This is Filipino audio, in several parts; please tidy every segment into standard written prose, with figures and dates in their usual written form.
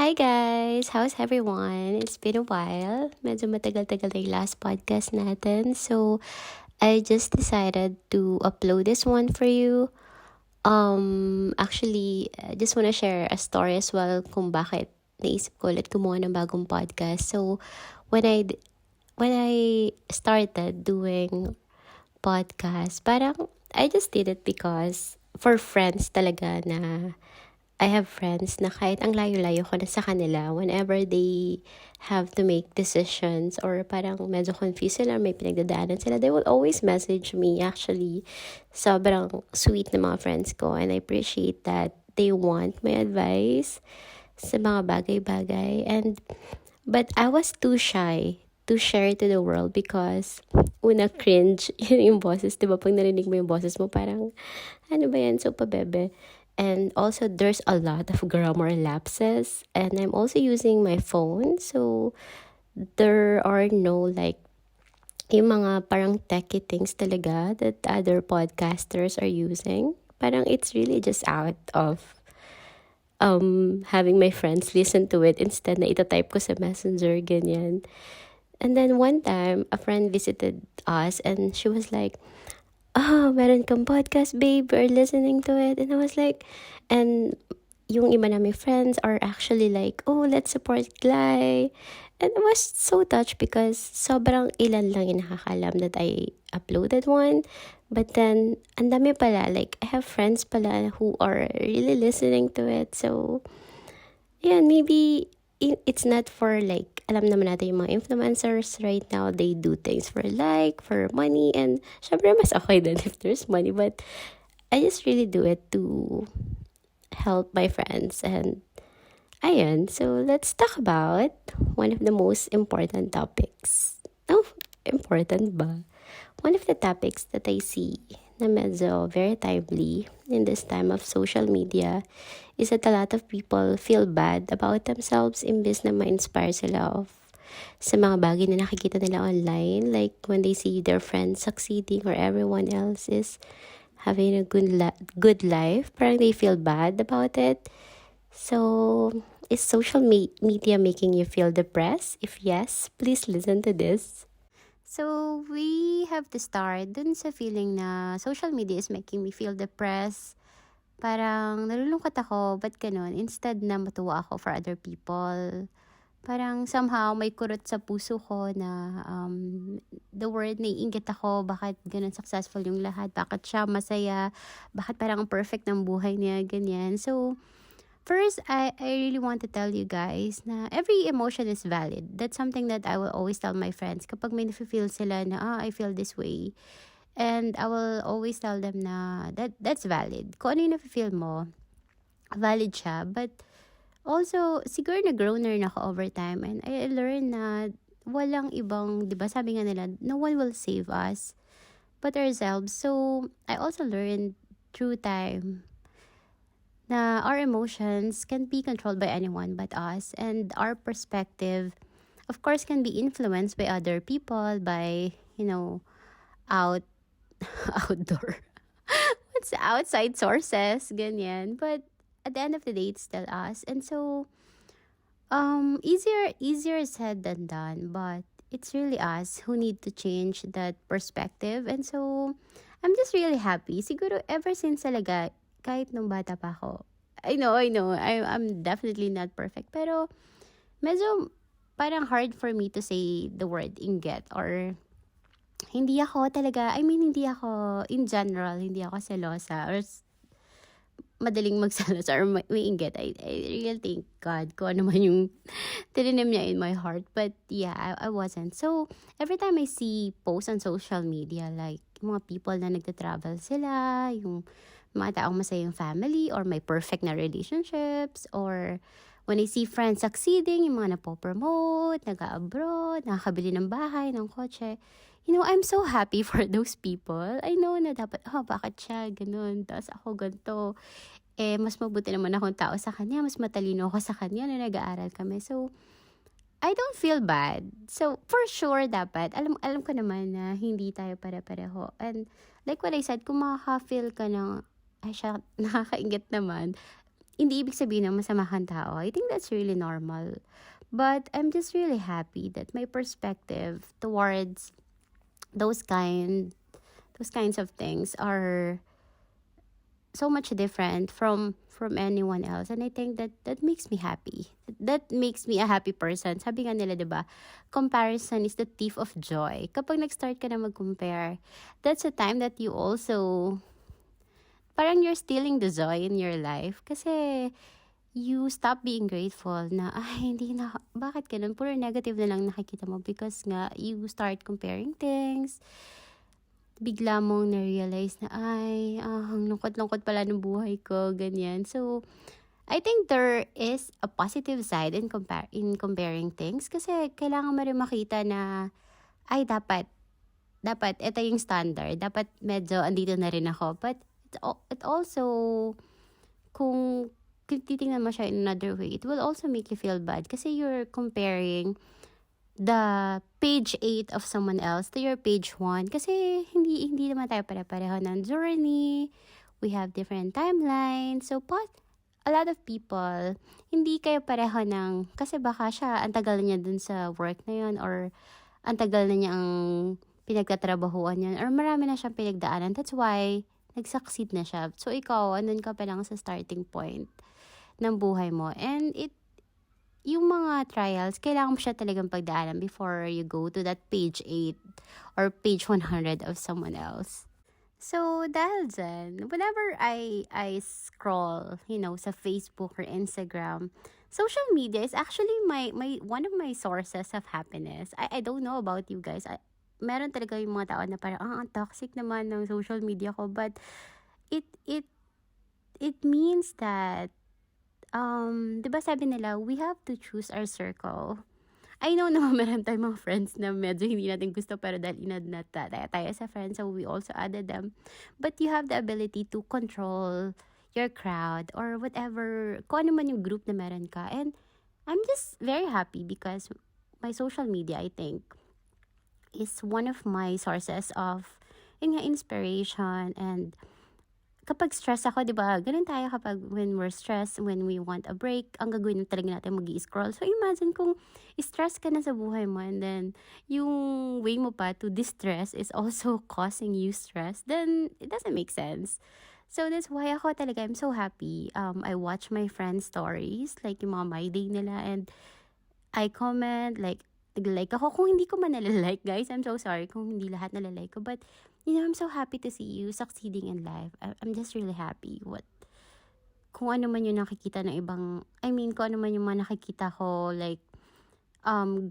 Hi guys! How's everyone? It's been a while. Medyo matagal-tagal na yung last podcast natin. So, I just decided to upload this one for you. Actually, I just wanna share a story as well kung bakit naisip ko ulit gumawa ng bagong podcast. So, when I, when I started doing podcast, parang I just did it because for friends talaga na I have friends na kahit ang layo-layo ko na sa kanila, whenever they have to make decisions or parang medyo confused sila, may pinagdadaanan sila, they will always message me. Actually, sobrang sweet na mga friends ko and I appreciate that they want my advice sa mga bagay-bagay. But I was too shy to share to the world because una cringe yung boses. Diba pag narinig mo yung boses mo, parang ano ba yan, so pabebe. And also, there's a lot of grammar lapses. And I'm also using my phone. So, there are no like, yung mga parang techie things talaga that other podcasters are using. Parang it's really just out of having my friends listen to it instead na itatype ko sa messenger, ganyan. And then one time, a friend visited us and she was like, meron kang podcast, babe. We're listening to it. And I was like, and yung iba naming friends are actually like, oh, let's support Glay. And I was so touched because sobrang ilan lang yung nakakalam that I uploaded one. But then, ang dami pala. Like, I have friends pala who are really listening to it. So, yeah, maybe it's not for like, alam naman natin yung mga influencers right now, they do things for like, for money, and syempre mas okay din if there's money, but I just really do it to help my friends. And ayun, so let's talk about one of the most important topics. Oh, important ba? One of the topics that I see na medyo very timely in this time of social media is that a lot of people feel bad about themselves imbes na ma-inspire sila of sa mga bagay na nakikita nila online. Like when they see their friends succeeding or everyone else is having a good life, parang they feel bad about it. So, is social media making you feel depressed? If yes, please listen to this. So, we have to start dun sa feeling na social media is making me feel depressed. Parang nalulungkot ako, ba't ganun? Instead na matuwa ako for other people. Parang somehow may kurot sa puso ko na the word naiinggit ako, bakit ganun successful yung lahat, bakit siya masaya, bakit parang perfect ng buhay niya, ganyan. So, first, I really want to tell you guys na every emotion is valid. That's something that I will always tell my friends. Kapag may nafe-feel sila na, I feel this way. And I will always tell them na that's valid. Kung ano yung nafe-feel mo, valid siya. But also, siguro na-grow na rin ako over time. And I learned na walang ibang, di ba sabi nga nila, no one will save us but ourselves. So, I also learned through time na our emotions can be controlled by anyone but us, and our perspective of course can be influenced by other people, by out outdoor what's outside sources, ganyan. But at the end of the day, it's still us. And so easier said than done, but it's really us who need to change that perspective. And so I'm just really happy siguro ever since talaga, kahit nung bata pa ako. I know, I'm definitely not perfect. Pero, medyo parang hard for me to say the word inget. Or, hindi ako talaga, hindi ako, in general, hindi ako selosa. Or, madaling magselosa or may inget. I really thank God kung ano man yung tininim niya in my heart. But, yeah, I wasn't. So, every time I see posts on social media, like, mga people na nagta-travel sila, yung mga taong masaya yung family or may perfect na relationships, or when I see friends succeeding, yung mga napopromote, nag-abroad, nakakabili ng bahay, ng kotse, I'm so happy for those people. I know na dapat, bakit siya ganun, tapos ako ganito. Mas mabuti naman akong tao sa kanya, mas matalino ako sa kanya na nag-aaral kami. So, I don't feel bad. So, for sure, dapat, alam ko naman na hindi tayo pare-pareho. And, like what I said, kung makaka-feel ka ng, ay siya, nakakaingit naman, hindi ibig sabihin na masama kang tao. I think that's really normal. But I'm just really happy that my perspective towards those kind those kinds of things are so much different from anyone else, and I think that makes me happy. That makes me a happy person. Sabi nga nila, 'di ba, comparison is the thief of joy. Kapag nag-start ka na mag-compare, that's a time that you also parang you're stealing the joy in your life, kasi you stop being grateful na, ay, hindi na, bakit ganun? Puro negative na lang nakikita mo because nga, you start comparing things. Bigla mong na-realize na, ay, ang lungkot-lungkot pala ng buhay ko, ganyan. So, I think there is a positive side in comparing things, kasi kailangan mo rin makita na, ay, dapat, ito yung standard. Dapat medyo andito na rin ako. But, it also, kung titingnan mo siya in another way, it will also make you feel bad kasi you're comparing the page 8 of someone else to your page 1, kasi hindi naman tayo pare-pareho ng journey. We have different timelines. So, a lot of people, hindi kayo pareho ng, kasi baka siya, ang tagal niya dun sa work na yun, or ang tagal na niya ang pinagtatrabahuan yun, or marami na siyang pinagdaanan. That's why, nag-succeed na siya. So, ikaw, andun ka pa lang sa starting point ng buhay mo. And yung mga trials, kailangan mo siya talagang pagdaanan before you go to that page 8 or page 100 of someone else. So, dahil dyan, whenever I scroll, sa Facebook or Instagram, social media is actually my one of my sources of happiness. I don't know about you guys. Meron talaga yung mga tao na parang, ang toxic naman ng social media ko. But, it means that, di ba sabi nila, we have to choose our circle. I know naman meron tayong mga friends na medyo hindi natin gusto, pero dahil inad na tayo sa friends, so we also added them. But you have the ability to control your crowd or whatever, kung ano man yung group na meron ka. And I'm just very happy because my social media, I think, is one of my sources of inspiration. And kapag stress ako, di ba, ganun tayo kapag when we're stressed, when we want a break, ang gagawin talaga natin mag-i-scroll. So, imagine kung stress ka na sa buhay mo, and then yung way mo pa to distress is also causing you stress, then it doesn't make sense. So, that's why ako talaga, I'm so happy. I watch my friends' stories, like yung mga my day nila, and I comment, like ako. Kung hindi ko man nalalike, guys, I'm so sorry kung hindi lahat nalalike ko. But, I'm so happy to see you succeeding in life. I'm just really happy. Kung ano man yung nakikita ng ibang, kung ano man yung mga nakikita ko, like,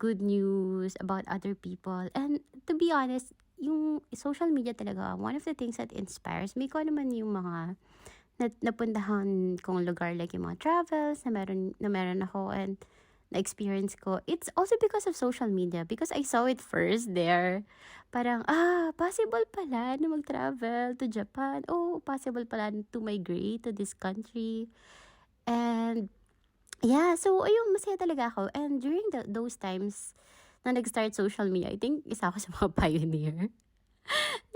good news about other people. And, to be honest, yung social media talaga, one of the things that inspires me, kung ano man yung mga napuntahan kong lugar, like yung mga travels na meron ako, and na-experience ko, it's also because of social media, because I saw it first there. Parang, possible pala na mag-travel to Japan. Oh, possible pala to migrate to this country. And, yeah, so, ayun, masaya talaga ako. And during those times na nag-start social media, I think isa ako sa mga pioneer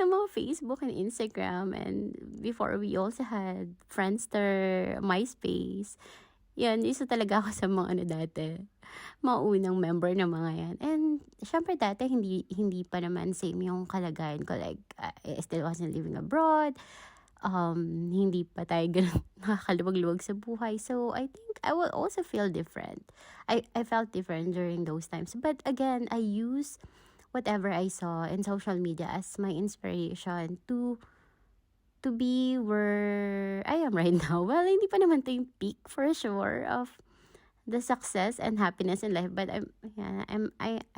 ng mga Facebook and Instagram. And before, we also had Friendster, MySpace. Yan, isa talaga ako sa mga dati. Mga unang member ng mga yan. And, syempre dati, hindi pa naman same yung kalagayan ko. Like, I still wasn't living abroad. Hindi pa tayo ganun nakakaluwag-luwag sa buhay. So, I think I will also feel different. I felt different during those times. But again, I use whatever I saw in social media as my inspiration to be where I am right now. Well, hindi pa naman to yung peak for sure of the success and happiness in life, but I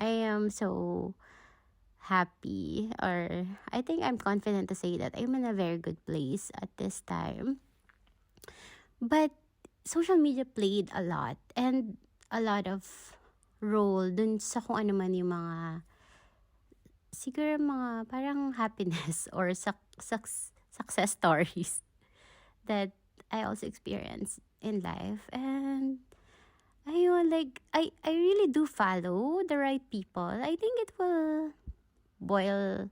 am so happy, or I think I'm confident to say that I'm in a very good place at this time. But social media played a lot and a lot of role dun sa kung ano man yung mga siguro mga parang happiness or success stories that I also experienced in life. And ayun, like, I really do follow the right people. I think it will boil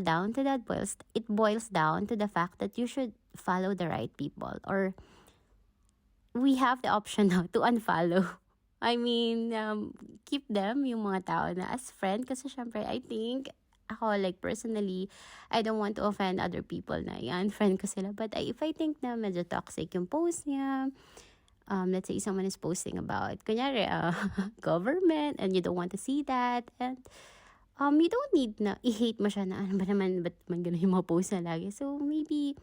down to that. It boils down to the fact that you should follow the right people, or we have the option now to unfollow. I mean, keep them, yung mga tao na as friend. Kasi syempre, I think, ako, like, personally, I don't want to offend other people na i-unfriend ko sila. But if I think na medyo toxic yung post niya, let's say someone is posting about, kunyari, government, and you don't want to see that, and you don't need na i-hate mo siya na, ano ba naman, ba't man ganun yung mga post na lagi. So, maybe,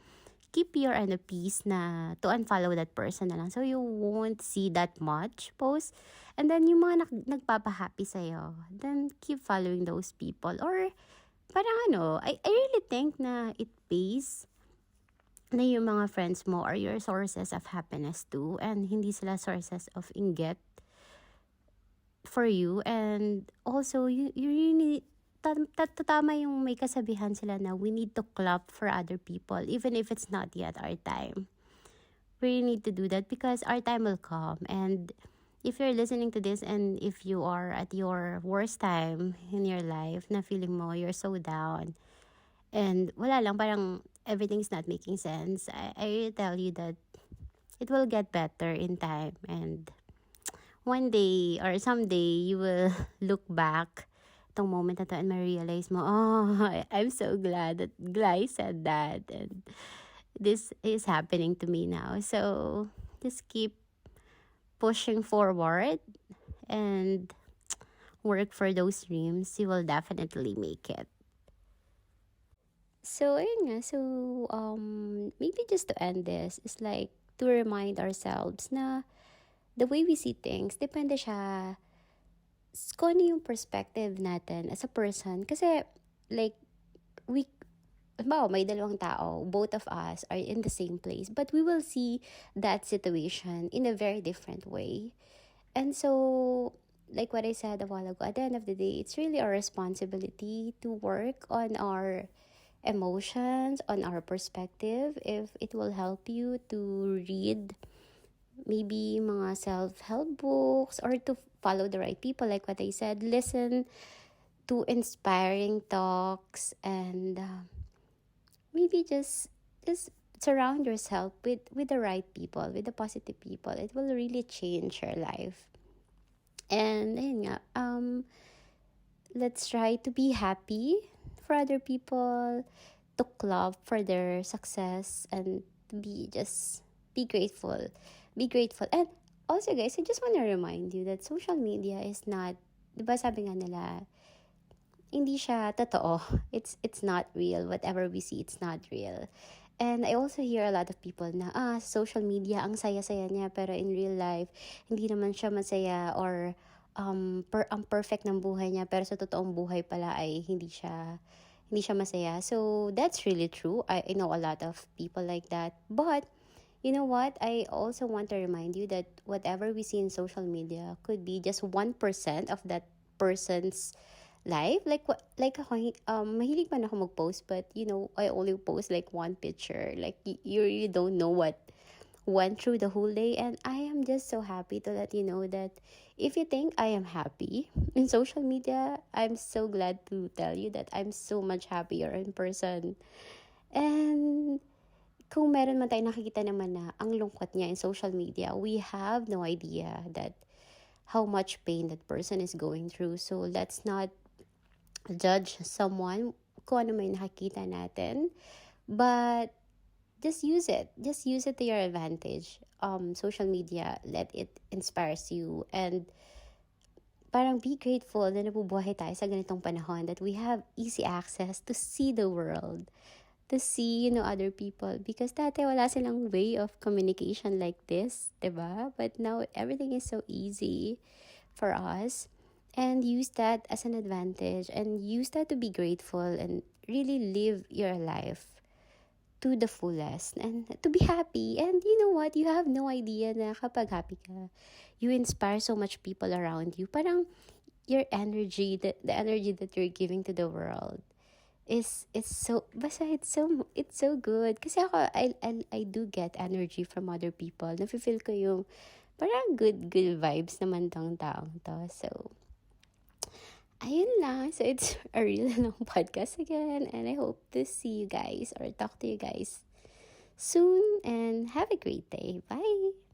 keep your peace na to unfollow that person na lang. So, you won't see that much post. And then, yung mga nagpapahappy sa'yo, then keep following those people. Or, parang I really think na it pays na yung mga friends mo are your sources of happiness too. And hindi sila sources of inggit for you. And also, you really tama yung may kasabihan sila na we need to clap for other people even if it's not yet our time. We need to do that because our time will come. And if you're listening to this and if you are at your worst time in your life na feeling mo you're so down and wala lang, parang everything's not making sense, I tell you that it will get better in time. And one day or someday you will look back itong moment na to and ma-realize mo, I'm so glad that Glay said that and this is happening to me now. So, just keep pushing forward and work for those dreams. You will definitely make it. So, ayun nga. So, maybe just to end this is like to remind ourselves na the way we see things, depende siya kung ano yung perspective natin as a person. Kasi, like, may dalawang tao, both of us are in the same place, but we will see that situation in a very different way. And so, like what I said a while ago, at the end of the day, it's really our responsibility to work on our emotions, on our perspective. If it will help you to read maybe mga self-help books or to follow the right people, like what I said, listen to inspiring talks, and maybe just surround yourself with the right people, with the positive people. It will really change your life. And ayun nga, let's try to be happy for other people, to clap for their success, and to be grateful. Be grateful. And also, guys, I just want to remind you that social media is not, diba sabi nga nila, hindi siya totoo. It's not real. Whatever we see, it's not real. And I also hear a lot of people na, social media, ang saya-saya niya, pero in real life, hindi naman siya masaya, or ang perfect ng buhay niya, pero sa totoong buhay pala ay hindi siya masaya. So, that's really true. I know a lot of people like that. But, you know what? I also want to remind you that whatever we see in social media could be just 1% of that person's life. Like ako, mahilig man ako mag-post, but I only post like one picture. Like you don't know what went through the whole day. And I am just so happy to let you know that if you think I am happy in social media, I'm so glad to tell you that I'm so much happier in person. And kung meron man tayo nakikita naman na ang lungkot niya in social media, we have no idea that how much pain that person is going through. So let's not judge someone kung ano may nakikita natin, but just use it to your advantage. Social media, let it inspires you, and parang be grateful na nabubuhay tayo sa ganitong panahon, that we have easy access to see the world, to see, other people. Because dati wala silang way of communication like this, diba? But now everything is so easy for us. And use that as an advantage. And use that to be grateful and really live your life to the fullest. And to be happy. And you know what? You have no idea na kapag happy ka, you inspire so much people around you. Parang your energy, the energy that you're giving to the world, it's so good. Kasi ako, I do get energy from other people. Nafe-feel ko yung parang good vibes naman tong taong to. So, ayun lang. So, it's a real long podcast again. And I hope to see you guys or talk to you guys soon. And have a great day. Bye!